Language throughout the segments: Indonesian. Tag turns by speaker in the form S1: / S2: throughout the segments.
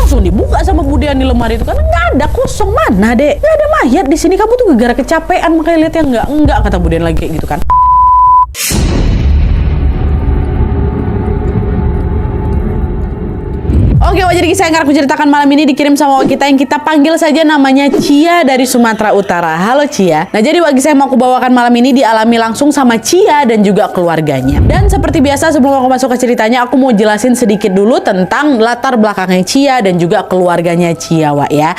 S1: Langsung dibuka sama Bude Ani lemari itu, karena nggak ada, kosong. Mana dek? Nggak ada mayat di sini. Kamu tuh gara-gara kecapean makanya lihatnya enggak, kata Bude Ani lagi kayak gitu kan. Oke, jadi kisah yang akan aku ceritakan malam ini dikirim sama kita yang kita panggil saja namanya Cia dari Sumatera Utara. Halo Cia. Nah, jadi kisah yang mau aku bawakan malam ini dialami langsung sama Cia dan juga keluarganya. Dan seperti biasa sebelum aku masuk ke ceritanya, aku mau jelasin sedikit dulu tentang latar belakangnya Cia dan juga keluarganya Cia, Wak, ya.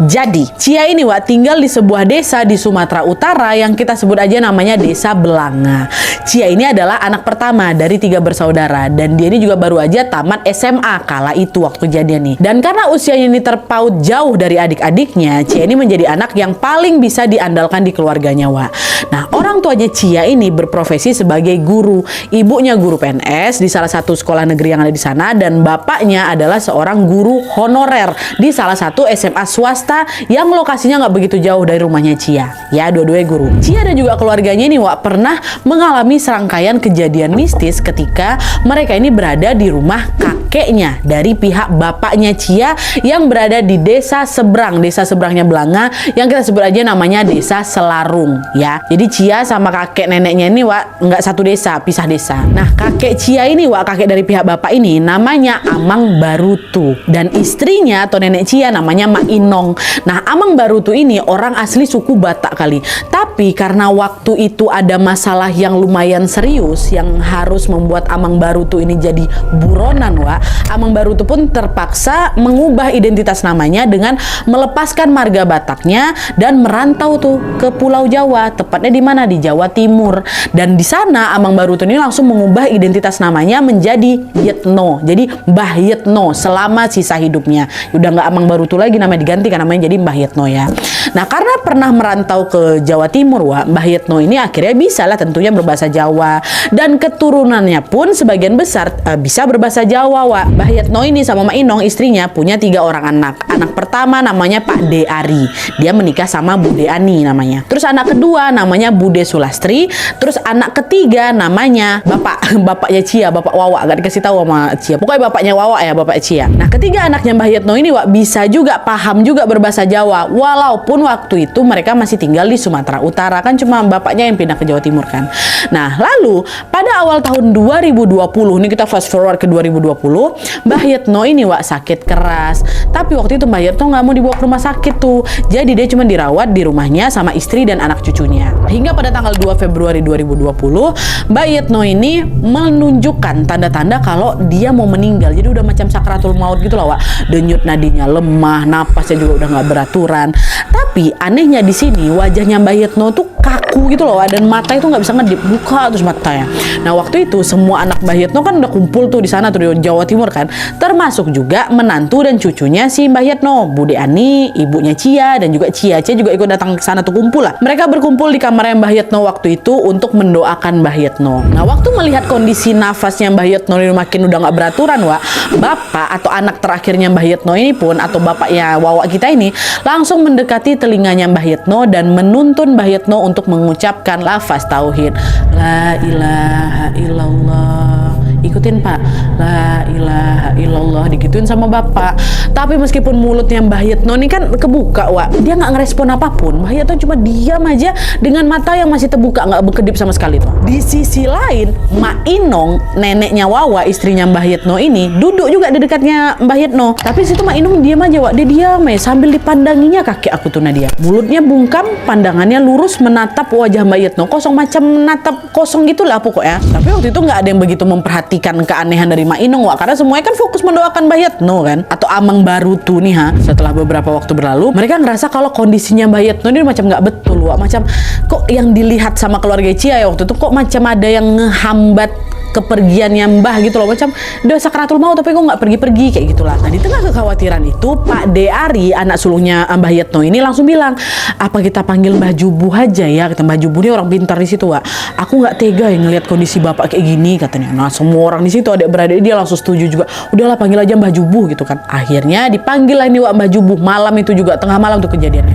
S1: Jadi, Cia ini, Wak, tinggal di sebuah desa di Sumatera Utara yang kita sebut aja namanya Desa Belanga. Cia ini adalah anak pertama dari 3 bersaudara dan dia ini juga baru aja tamat SMA kala itu waktu kejadian nih. Dan karena usianya ini terpaut jauh dari adik-adiknya, Cia ini menjadi anak yang paling bisa diandalkan di keluarganya, Wak. Nah, orang tuanya Cia ini berprofesi sebagai guru. Ibunya guru PNS di salah satu sekolah negeri yang ada di sana dan bapaknya adalah seorang guru honorer di salah satu SMA swasta yang lokasinya nggak begitu jauh dari rumahnya Cia. Ya, dua-duanya guru. Cia dan juga keluarganya ini, Wak, pernah mengalami serangkaian kejadian mistis ketika mereka ini berada di rumah kakeknya dari pihak bapaknya Cia yang berada di desa seberangnya Belanga yang kita sebut aja namanya Desa Selarung, ya. Jadi Cia sama kakek neneknya ini, Wak, nggak satu desa, pisah desa. Nah, kakek Cia ini, Wak, kakek dari pihak bapak ini namanya Amang Barutu dan istrinya atau nenek Cia namanya Mak Inong. Nah, Amang Barutu ini orang asli suku Batak kali. Tapi karena waktu itu ada masalah yang lumayan serius yang harus membuat Amang Barutu ini jadi buronan, Wak. Amang Barutu pun terpaksa mengubah identitas namanya dengan melepaskan marga Bataknya dan merantau tuh ke Pulau Jawa, tepatnya di mana? Di Jawa Timur. Dan di sana Amang Barutu ini langsung mengubah identitas namanya menjadi Yetno. Jadi Mbah Yetno selama sisa hidupnya. Udah nggak Amang Barutu lagi, namanya diganti kan namanya jadi Mbah Yetno, ya. Nah, karena pernah merantau ke Jawa Timur, Wak, Mbah Yetno ini akhirnya bisa lah tentunya berbahasa Jawa dan keturunannya pun sebagian besar bisa berbahasa Jawa, Wak. Mbah Yetno ini sama Mak Inong istrinya punya 3 orang anak. Anak pertama namanya Pak De Ari. Dia menikah sama Bude Ani namanya. Terus anak kedua namanya Bude Sulastri. Terus anak ketiga namanya bapaknya Cia, Bapak Wawa. Gak dikasih tahu sama Cia. Pokoknya bapaknya Wawa ya, Bapak Cia. Nah, ketiga anaknya Mbah Yetno ini, Wak, bisa juga paham juga berbahasa Jawa. Walaupun waktu itu mereka masih tinggal di Sumatera Utara. Kan cuma bapaknya yang pindah ke Jawa Timur kan. Nah, lalu pada awal tahun 2020, ini kita fast forward ke 2020, Mbah Yetno ini, Wak, sakit keras. Tapi waktu itu Mbah Yetno nggak mau dibawa ke rumah sakit tuh. Jadi dia cuma dirawat di rumahnya sama istri dan anak cucunya. Hingga pada tanggal 2 Februari 2020, Mbah Yetno ini menunjukkan tanda-tanda kalau dia mau meninggal. Jadi udah macam sakratul maut gitu loh, Wak. Denyut nadinya lemah, napasnya juga udah nggak beraturan. Tapi anehnya di sini wajahnya Mbah Yetno tuh kaku gitu loh, dan mata itu nggak bisa ngedip, buka terus matanya. Nah, waktu itu semua anak Mbah Yetno kan udah kumpul tuh di sana tuh di Jawa Timur kan, termasuk juga menantu dan cucunya si Mbah Yetno, Bude Ani, ibunya Cia dan juga Cia juga ikut datang ke sana tuh kumpul lah. Mereka berkumpul di kamarnya Mbah Yetno waktu itu untuk mendoakan Mbah Yetno. Nah, waktu melihat kondisi nafasnya Mbah Yetno ini makin udah nggak beraturan, Wak, bapak atau anak terakhirnya Mbah Yetno ini pun atau bapaknya Wawa kita ini langsung mendekati telinganya Mbah Yetno dan menuntun Mbah Yetno untuk mengucapkan lafaz tauhid. La ilaha illallah. Ikutin, Pak. La ilaha illallah, digituin sama bapak. Tapi meskipun mulutnya Mbah Yetno ini kan kebuka, Wak, dia nggak ngerespon apapun. Mbah Yetno cuma diam aja dengan mata yang masih terbuka, nggak berkedip sama sekali tuh. Di sisi lain, Mak Inong, neneknya Wawa, istrinya Mbah Yetno ini duduk juga di dekatnya Mbah Yetno. Tapi situ Mak Inong diam aja, Wak. Dia diam aja sambil dipandanginya kakek aku tuh Nadia. Mulutnya bungkam, pandangannya lurus menatap wajah Mbah Yetno, kosong macam menatap kosong gitulah pokoknya. Tapi waktu itu nggak ada yang begitu memperhatikan keanehan dari Mak Inong, Wak, karena semuanya kan fokus mendoakan Mbah Yetno kan, atau Amang Barutu nih, ha. Setelah beberapa waktu berlalu, mereka ngerasa kalau kondisinya Mbah Yetno ini macam nggak betul, Wak. Macam kok yang dilihat sama keluarga Cia ya waktu itu kok macam ada yang ngehambat kepergiannya Mbah gitu loh, macam udah sakratul maut tapi kok nggak pergi-pergi kayak gitulah. Nah, di tengah kekhawatiran itu Pak De Ari, anak sulungnya Mbah Yetno ini langsung bilang, apa kita panggil Mbah Jubuh aja ya, kata Mbah Jubuh ini orang pintar di situ, Wak. Aku nggak tega ya ngelihat kondisi bapak kayak gini katanya. Nah, semua orang di situ adik-beradik dia langsung setuju juga, udahlah panggil aja Mbah Jubuh gitu kan. Akhirnya dipanggil lah ini, Wak, Mbah Jubuh. Malam itu juga tengah malam tuh kejadiannya.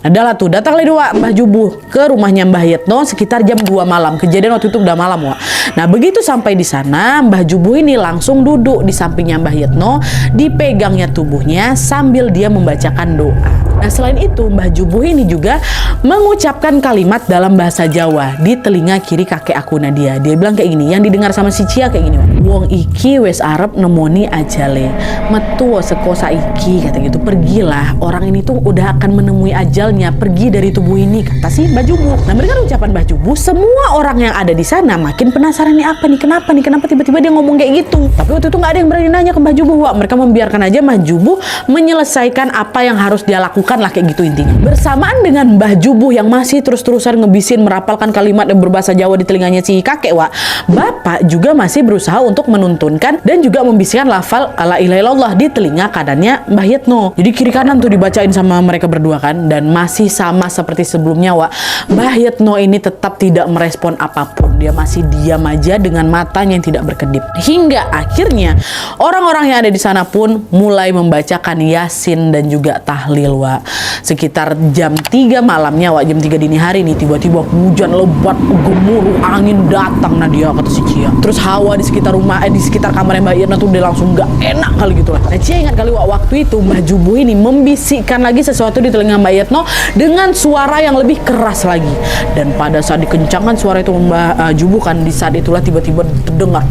S1: Adalah tuh datanglah dua Mbah Jubuh ke rumahnya Mbah Yetno sekitar jam 2 malam. Kejadian waktu itu udah malam, Wak. Nah, begitu sampai di sana, Mbah Jubuh ini langsung duduk di sampingnya Mbah Yetno, dipegangnya tubuhnya sambil dia membacakan doa. Nah, selain itu Mbah Jubuh ini juga mengucapkan kalimat dalam bahasa Jawa di telinga kiri kakek aku Nadia. Dia bilang kayak gini, yang didengar sama si Cia kayak gini, wong iki wes arep nemoni ajale, metu seko saiki, kata gitu. Pergilah, orang ini tuh udah akan menemui ajalnya, pergi dari tubuh ini, kata si Mbah Jubuh. Nah, mereka ucapan Mbah Jubuh, semua orang yang ada di sana makin penasaran nih, apa nih, kenapa tiba-tiba dia ngomong kayak gitu. Tapi waktu itu nggak ada yang berani nanya ke Mbah Jubuh, Wak. Mereka membiarkan aja Mbah Jubuh menyelesaikan apa yang harus dia lakukan lah, kayak gitu intinya. Bersamaan dengan Mbah Jubuh yang masih terus-terusan ngebisin merapalkan kalimat yang berbahasa Jawa di telinganya si kakek, Wak, bapak juga masih berusaha untuk menuntunkan dan juga membisikkan lafal la ilaha illallah di telinga kanannya Mbah Yetno. Jadi kiri kanan tuh dibacain sama mereka berdua kan, dan masih sama seperti sebelumnya, Wak. Mbah Yetno ini tetap tidak merespon apapun. Dia masih diam aja dengan matanya yang tidak berkedip. Hingga akhirnya orang-orang yang ada di sana pun mulai membacakan Yasin dan juga tahlil, Wak. Sekitar jam 3 malamnya, Wak, jam 3 dini hari nih, tiba-tiba hujan lebat, gemuruh, angin datang, Nadia, kata si Cia. Terus hawa di sekitar rumah, di sekitar kamarnya Mbak Yetno tuh udah langsung gak enak kali gitu lah. Nah, Cia ingat kali, Wak, waktu itu Mbah Jubuh ini membisikkan lagi sesuatu di telinga Mbak Yetno dengan suara yang lebih keras lagi. Dan pada saat dikencangkan suara itu Mbah Jubuh kan, di saat itulah tiba-tiba terdengar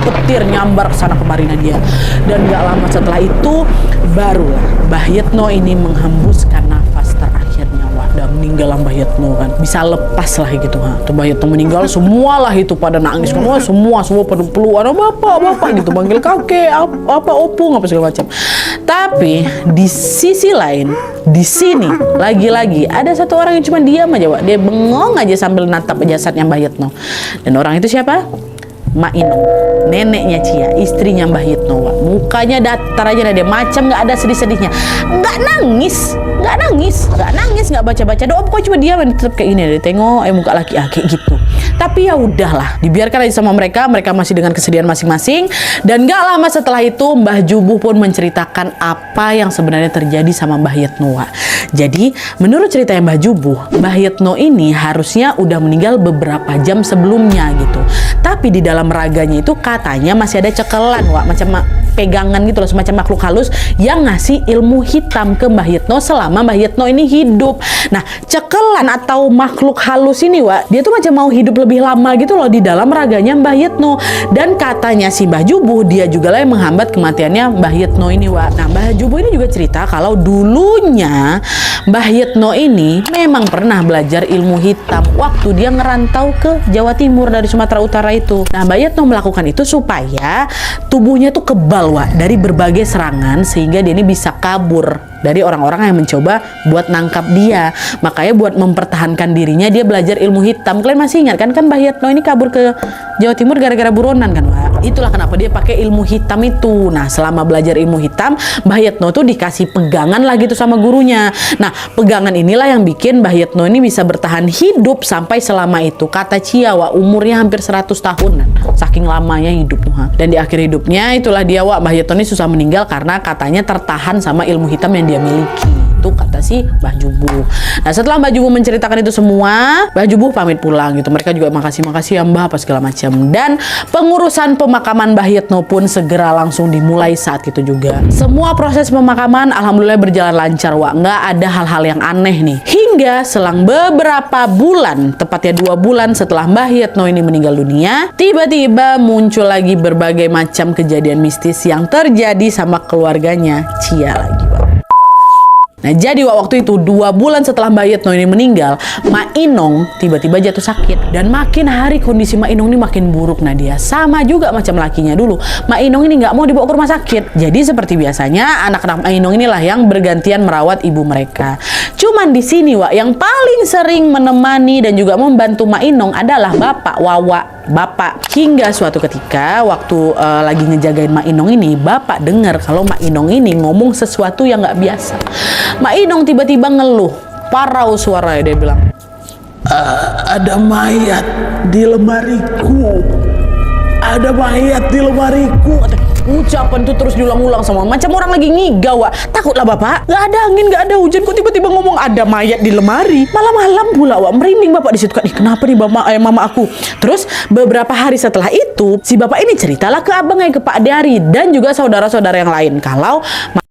S1: petir nyambar kesana kemari, Nadia. Dan gak lama setelah itu barulah Mbah Yetno ini menghembuskan nafas terakhirnya, Wak. Dan meninggal Mbah Yetno kan, bisa lepas lah gitu. Tuh Mbah Yetno meninggal, semualah itu pada nangis, semua pada peluan, bapak gitu, panggil kakek, apa opung, apa segala macam. Tapi di sisi lain, di sini lagi-lagi ada satu orang yang cuma diam aja, Wak. Dia bengong aja sambil natap jasadnya Mbah Yetno. Dan orang itu siapa? Mak Inong, neneknya Cia, istrinya Mbah Yetno, Wak. Mukanya datar aja dia, macam nggak ada sedih-sedihnya, nggak nangis, nggak baca-baca doa, pokoknya cuma diam, tetap kayak gini, dia tengok muka laki kayak gitu. Tapi ya udahlah, dibiarkan aja sama mereka masih dengan kesedihan masing-masing. Dan nggak lama setelah itu Mbah Jubuh pun menceritakan apa yang sebenarnya terjadi sama Mbah Yetno, Wak. Jadi menurut cerita Mbah Jubuh, Mbah Yetno ini harusnya udah meninggal beberapa jam sebelumnya gitu. Tapi di dalam raganya itu katanya masih ada cekelan, Wak, macam pegangan gitu loh, semacam makhluk halus yang ngasih ilmu hitam ke Mbah Yetno selama Mbah Yetno ini hidup. Nah, cekelan atau makhluk halus ini, Wak, dia tuh macam mau hidup lebih lama gitu loh di dalam raganya Mbah Yetno. Dan katanya si Mbah Jubuh, dia juga lah yang menghambat kematiannya Mbah Yetno ini, Wak. Nah, Mbah Jubuh ini juga cerita kalau dulunya Mbah Yetno ini memang pernah belajar ilmu hitam waktu dia ngerantau ke Jawa Timur dari Sumatera Utara itu. Nah, Mbah Yetno melakukan itu supaya tubuhnya tuh kebal, Wak, dari berbagai serangan, sehingga dia ini bisa kabur dari orang-orang yang mencoba buat nangkap dia. Makanya buat mempertahankan dirinya dia belajar ilmu hitam. Kalian masih ingat kan Mbah Yetno ini kabur ke Jawa Timur gara-gara buronan kan, Wak? Itulah kenapa dia pakai ilmu hitam itu. Nah, selama belajar ilmu hitam, Mbah Yetno tuh dikasih pegangan lah gitu sama gurunya. Nah, pegangan inilah yang bikin Mbah Yetno ini bisa bertahan hidup sampai selama itu. Kata Cia, Wak, umurnya hampir 100 tahunan. Saking lamanya hidup tuh. Dan di akhir hidupnya itulah dia, Wak, Mbah Yetno ini susah meninggal karena katanya tertahan sama ilmu hitam yang dia miliki. Itu kata si Mbah Jubuh. Nah, setelah Mbah Jubuh menceritakan itu semua, Mbah Jubuh pamit pulang gitu. Mereka juga makasih ya Mbah apa segala macam. Dan pengurusan pemakaman Mbah Yetno pun segera langsung dimulai saat itu juga. Semua proses pemakaman alhamdulillah berjalan lancar, Wak. Nggak ada hal-hal yang aneh nih. Hingga selang beberapa bulan, tepatnya 2 bulan setelah Mbah Yetno ini meninggal dunia, tiba-tiba muncul lagi berbagai macam kejadian mistis yang terjadi sama keluarganya Cia lagi, Wak. Nah, jadi waktu itu 2 bulan setelah Mbah Yetno ini meninggal, Mak Inong tiba-tiba jatuh sakit. Dan makin hari kondisi Mak Inong ini makin buruk, Nadia. Sama juga macam lakinya dulu. Mak Inong ini nggak mau dibawa ke rumah sakit. Jadi seperti biasanya, anak-anak Mak Inong inilah yang bergantian merawat ibu mereka. Cuman di sini, Wak, yang paling sering menemani dan juga membantu Mak Inong adalah Bapak Wawa. Hingga suatu ketika waktu lagi ngejagain Mak Inong ini, Bapak dengar kalau Mak Inong ini ngomong sesuatu yang nggak biasa. Mak Inong tiba-tiba ngeluh, parau suaranya, dia bilang, ada mayat di lemariku. Ucapan tuh terus diulang-ulang sama macam orang lagi ngigau, Wak. Takutlah Bapak. Gak ada angin, gak ada hujan, kok tiba-tiba ngomong ada mayat di lemari. Malam-malam pula, Wak. Merinding Bapak di situ kan. Kenapa nih mama aku? Terus beberapa hari setelah itu, si Bapak ini ceritalah ke abangnya, ke Pak Dari dan juga saudara-saudara yang lain kalau